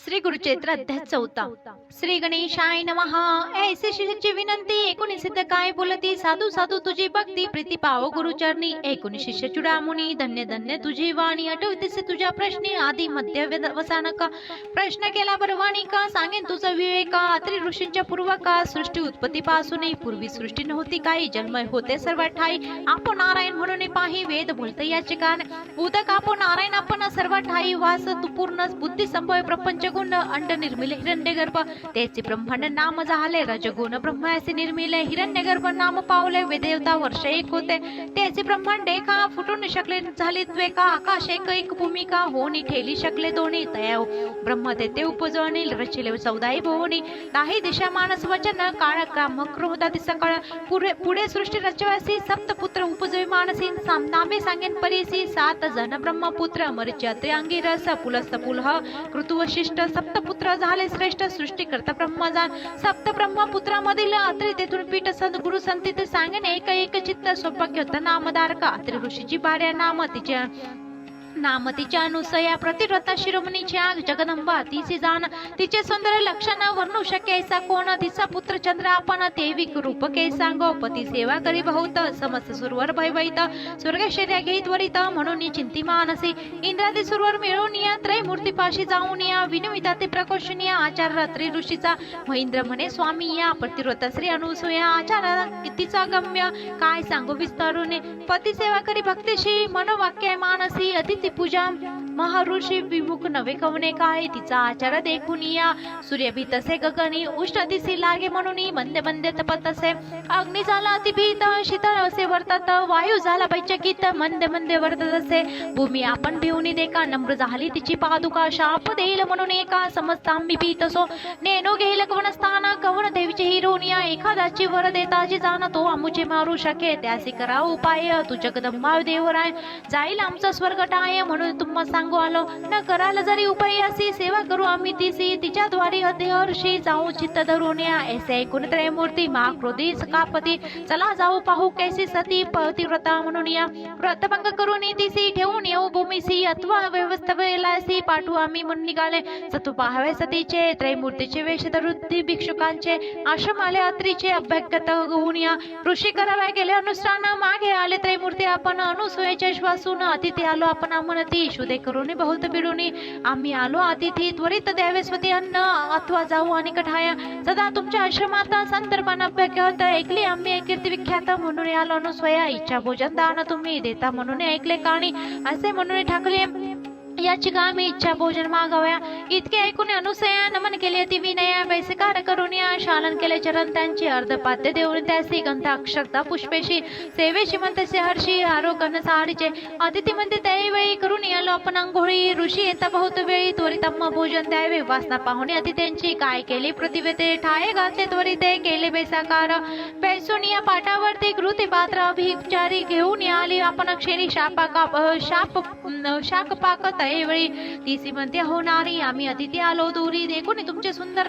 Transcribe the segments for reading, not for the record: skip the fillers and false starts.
श्री गुरुचैत्र अध्याय 4 श्री गणेशाय नमः। ऐसे शिष्याची विनंती एकूण सिद्ध काय बोलती साधू साधू तुझी भक्ती प्रीती पाव गुरुचरणी एकूण शिष्य चुडामुनी धन्य धन्य तुझी वाणी आठवतेसे तुझ्या प्रश्नी आदी मध्य वसानका प्रश्न केला बरवाणी का सांगेन तुझा विवेका अत्री ऋषींच्या पूर्व का सृष्टी उत्पत्ती पासून पूर्वी सृष्टी नव्हती काही जन्म होते सर्व ठाई आपण नारायण म्हणून पाही वेद बोलते याचे कान उदक आपण नारायण आपण सर्व ठाई वास तू पूर्ण बुद्धी संभव प्रपंच गुण अंड निर्मिले हिरण्यगर्भ त्याचे ब्रह्मांड नाम झाले रजगुण ब्रह्माचे निर्मिले हिरण्यगर्भ नाम पावले वेदेवता वर्ष एक होते त्याचे ब्रह्मांड एका फुटून शकले झाले द्वेका आकाश एक भूमिका होणी ठेली शकले दोन्ही तया ब्रह्म ते उपजवणी रचिले 14 भुवनी दाही दिशा मानस वचन काळ काम क्रोधाती सकाळ पुढे सृष्टी रचवासी सप्तपुत्र उपजवी मानसी नामे सांगेन परीसी 7 जन ब्रह्मपुत्र मरिच्यात्री अंगिरस पुलस्त पुलह कृतुवशिष्ट सप्तपुत्र झाले श्रेष्ठ सृष्टीकर्ता ब्रह्मजान सप्त ब्रह्मपुत्रामधील अत्रि तेथून पीठ संत गुरु संतीत सांगेन एक चित्त सौभाग्य होता नामधारका अत्रि ऋषीची भार्या नाम तिच्या अनुसया प्रतिव्रता शिरोमणीची आग जगदंबा तिची जाण तिचे सुंदर लक्षण वर्णू शक्यसा कोण तिचा पुत्र चंद्र आपण देवी रूप के सांगो पती सेवा करी बहुत समस्त सुरवर भयवैत स्वर्गैश्वर्या घेई त्वरित म्हणून चिंती मानसी इंद्रादी सुरवर मिळवून या त्रैमूर्ती पाशी जाऊन या विनविता ते प्रकोशनीय आचार रात्री ऋषीचा महेंद्र म्हणे स्वामी या प्रतिव्रता श्री अनुसया आचार तिचा गम्य काय सांगू विस्तारून पती सेवा करी भक्तीशी मनोवाक्य मानसी अतिथी पूजा महाऋषी विमुख नवे कवने काय तिचा आचार देखून या सूर्य भी तसे गगनी उष्ण दिसी लागे म्हणून मंदे मंदे तपत असे अग्नी झाला अतिभीत शीतळ असे वर्तात वायू झाला बैचकित मंदे मंदे वर्तत असे भूमी आपण भिवून देखा नम्र झाली तिची पादुका शाप देईल म्हणून एका समजता आम्ही भीत असो नेनो घेईल कवनस्थान कवन देवीचे हिरोनिया एखादाची वर देता जी जाण तो आमुचे मारू शके त्यासी करा उपाय तू जगदंबा देवराय जाईल आमचा स्वर्ग टाय म्हणून तुम्हा सांगू आलो न कराल जरी उपाय असी सेवा करू आम्ही तिसी तिच्या द्वारी हर्षी जाऊ चित्त धरून या ऐसे ऐकून त्रयमूर्ती महाक्रोधी सकापती चला जाऊ पाहू कैसी सती पतिव्रता म्हणून या व्रतभंग करून तिसी ठेवून येऊ भूमीसी अथवा व्यवस्थेलासी पाठवू आम्ही म्हणून निघाले सतू पाहावे सतीचे त्रयमूर्तीचे वेश धरुती भिक्षुकांचे आश्रम आले अत्रीचे अभ्यगत होऊन या ऋषी कराव्या गेले अनुष्ठान मागे आले त्रयमूर्ती आपण अनुसूयेच्या श्वासून अतिथी आलो आपण म्हणती शुदे करून बहुत बिडूनी आम्ही आलो अतिथी त्वरित द्यावे स्वती अन्न अथवा जाऊ आणि कठाया सदा तुमच्या आश्रमात संदर्भान अभ्यागत ऐकली आम्ही कीर्ती विख्यात म्हणून आलो अनुस्वया इच्छा भोजन दान तुम्ही देता म्हणून ऐकले काणी असे म्हणून ठाकले याची गामी इच्छा भोजन मागाव्या इतके ऐकून अनुसया नमन केले ती विनया वैसकार करून या शालन केले चरण त्यांची अर्धपाद्य देऊन त्यासी गंध अक्षरता पुष्पेशी सेवेशी म्हणते हर्षी आरोग्य साडीचे अतिथी म्हणते त्यावेळी करून यालो आपण अंघोळी ऋषी येता बहुत वेळी त्वरित अम्म भोजन द्यावे वासना पाहुणे अतिथ्यांची काय केली प्रतिवेते ठाये घातले त्वरिते केले बेसाकार पैसून या पाठावरती कृती पात्र अभिचारी घेऊन आली आपण क्षणी शाक पाक वेळी तीसी म्हणते हो नारी आम्ही अतिथी आलो दूरी देखून तुमचे सुंदर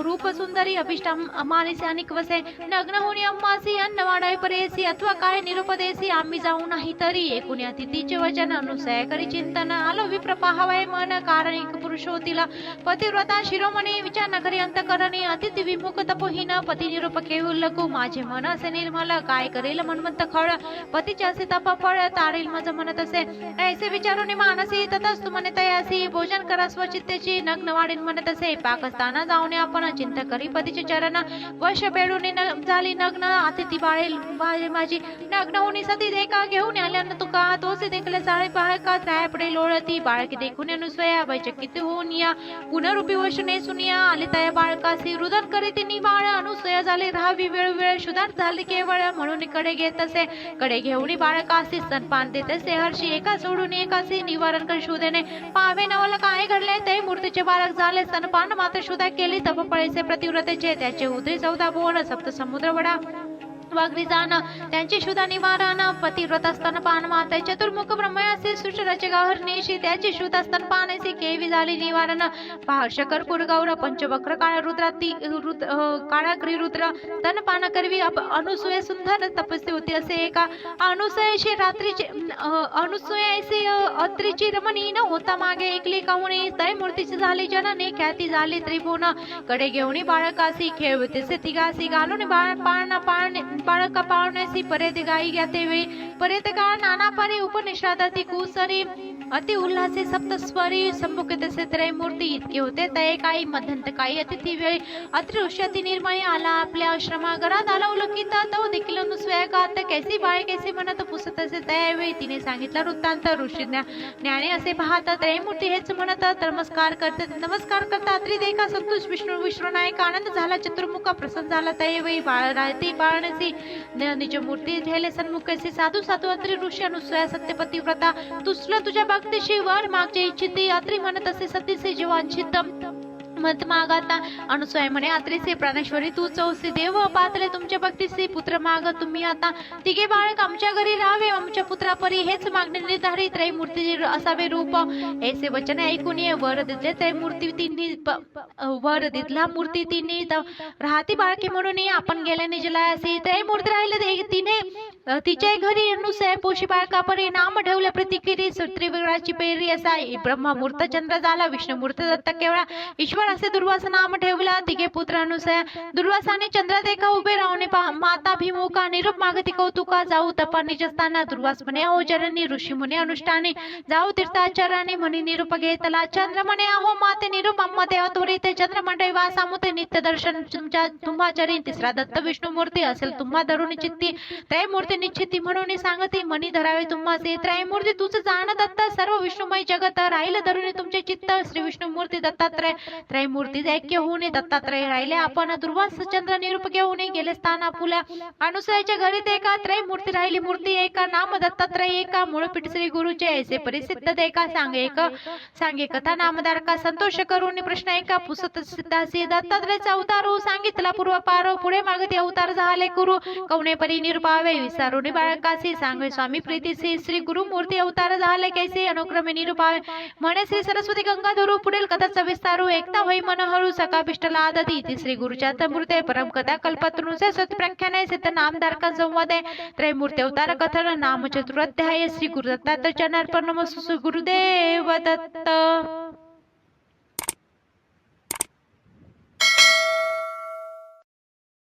रूप सुंदरी अभिष्ट मानिसे अनिक वसे नग्न होणी अम्मासी अन्न वाढाय परेसी अथवा काय निरुपदेसी आम्ही जाऊ नाही तरी एकूण अतिथीचे वचन अनुसया करी चिंतन आलो विप्र पाहावय मन कारण एक पुरुषोतीला पतिव्रता शिरोमणी विचार नगरी अंतकरणी अतिथी विमुख तपोहीन पती निरूप केवलकू माझे मन असे निर्मल काय करेल मनमंत खळ पतीचे असे तप फळ तारेल माझ म्हणत असे ऐसे विचारून मानसी तू म्हणे तयासी भोजन करा स्वचित्तेची नग्न वाढीन म्हणत असे पाकस्ताना जाऊन आपण चिंता करी पतीचे चरण वश बेडून झाली नग्न अतिथी बाळे माझी नग्न होणी सती देखा घेऊन आल्यानं तुका तोसे देखले साळे बाळका त्रायपडे लोळती बाळकी देखून अनुसया बैचकित होऊन या पुनरूपी वश नेसून या आले तया बाळकासी रुदन करी तिनी बाळ अनुसया झाले राहावी वेळ शुदार झाले केवळ म्हणून कडे घेत असे कडे घेऊन बाळकासी स्तनपान देत असे हर्षी एका सोडून एकासी निवारण कर शोधेने पावे नवल काय घडले ते मूर्तीचे बालक झाले स्तनपान मात्र शुद्धा केली तप पळेचे प्रतिव्रतेचे त्याचे उदरी 14 भुवन सप्त समुद्र वडा वाग्रिजान त्यांची शुद्ध निवारण पतिव्रत स्तनपान माता चतुर्मुख ब्रह्मयासी सुषराचे गाहरणेशी त्याची शुद्ध स्तनपानेसी केवी झाली निवारण पहार्ष कर्पूर गौर पंचवक्र काळ रुद्राती काळाग्री रुद्र स्तनपान करवी अनुसूया सुंदर तपस्वी होती असे एका अनुसूयाशी रात्रीची अनुसूयाशी अत्रीची रमणी न होता मागे ऐकली काहुणी तय मूर्तीची झाली जननी ख्याती झाली त्रिभुवन कडे घेऊन बाळकासी खेळवतेसे तिघासी घालून बाळका पाळण्यासी परेत गाई घ्या ते वेळी परेत काळ नाना परी उपनिषदाती कुसरी अति उल्हासे सप्तस्वरी संमुखतेसे त्रयमूर्ती इतके होते तय काही मध्यंत काही अतिथी वेळी अत्रिवृष्यती निर्मळी आला आपल्या आश्रमागरात आला उलकित तो देखील अनुस्वयकात कैसी बाळ कैसी म्हणत पुसत असे त्यावेळी तिने सांगितलं वृत्तांत ऋषी ज्ञाने असे पाहत त्रयमूर्ती हेच म्हणत नमस्कार करता अत्रि देखा संतोष विष्णू नायक आनंद झाला चतुर्मुख प्रसन्न झाला त्यावेळी बाळराती बाळणसी निज मूर्ती ठेले सन्मुखेसी साधू साधू अत्रि ऋषी अनुसया सत्यपती व्रता तुसलं तुझ्या भक्तीशी वर मागचे इच्छिती अत्रि म्हणत असे सतीचे जीवांचित मत मागाता अनुसया म्हणे अत्रिसे प्राणेश्वरी तू चौसी देव पातले तुमच्या भक्तीचे पुत्र माग तुम्ही आता तिघे बाळक आमच्या घरी राहावे आमच्या पुत्रापरी हेच मागणे निर्धारी त्रयमूर्ती असावे रूप ऐसे वचन ऐकून वर दिले त्रयमूर्ती तिन्ही वर दिला मूर्ती तिन्ही राहती बाळके म्हणून आपण गेल्या निजलायासी त्रयमूर्ती राहिले तिने तिच्या घरी अनुसया पोशी बाळकापरी नाम ठेवले प्रतिकिरी त्रिविग्रहाची पेरी असा ब्रह्ममूर्त चंद्र झाला विष्णुमूर्त दत्त केवळा ईश्वर असे दुर्वासा नाम ठेवला तिघे पुत्र अनुसया दुर्वासाने चंद्र देखा उभे राहून माता भीमुखा निरूप मागती कौतुका जाऊ तपा निजस्थाना दुर्वास म्हणे अहो जननी ऋषी म्हणे अनुष्ठाने जाऊ तीर्थाचाराने म्हणे निरूप घेतला चंद्र म्हणे अहो माते निरूप अम्मा देव त्वरिते चंद्र मंडळी वासामुते नित्य दर्शन तुम्हा चरी तिसरा दत्त विष्णुमूर्ती असेल तुम्हा धरून चित्ती त्रयमूर्ती निश्चिती म्हणून सांगते मनी धरावे तुम्हासे त्रयमूर्ती तुझ जाण दत्त सर्व विष्णुमय जगत राहिलं धरून तुमचे चित्त श्री विष्णुमूर्ती दत्तात्रय त्रयमूर्ती ऐक्य होऊन दत्तात्रय राहिले आपण दुर्वास चंद्र निरूप घेऊन गेले स्थान आपुल्या अनुसयाच्या घरी एका त्रयमूर्ती राहिली मूर्ती एका नाम दत्तात्रय एका मूळपीठ श्री गुरुचे ऐसे परिसिद्ध देखा सांगे कथा नामदार का संतोष करून प्रश्न एका पुसत सिद्धासी दत्तात्रयचा अवतार सांगितला पूर्वपार पुढे मागती अवतार झाले गुरु कवणे परी निरूपावे विसारुणी बाळकासी सांगे स्वामी प्रीतीसी श्री गुरुमूर्ती अवतार झाले कैसे अनुक्रमे निरूपावे म्हणे श्री सरस्वती गंगाधरू पुढील कथाचा विस्तारू एकता होई मनहळू सकापिष्टला आदती ती श्री गुरुच्या तमृते परम कथा कल्पतनुसे सत्प्रख्याने सिद्ध नामदार का संवादे त्रयमूर्ती अवतार कथन नाम चतुराध्याय श्री गुरुदत्तात्रय चरणार्पण नमः गुरुदेव दत्त।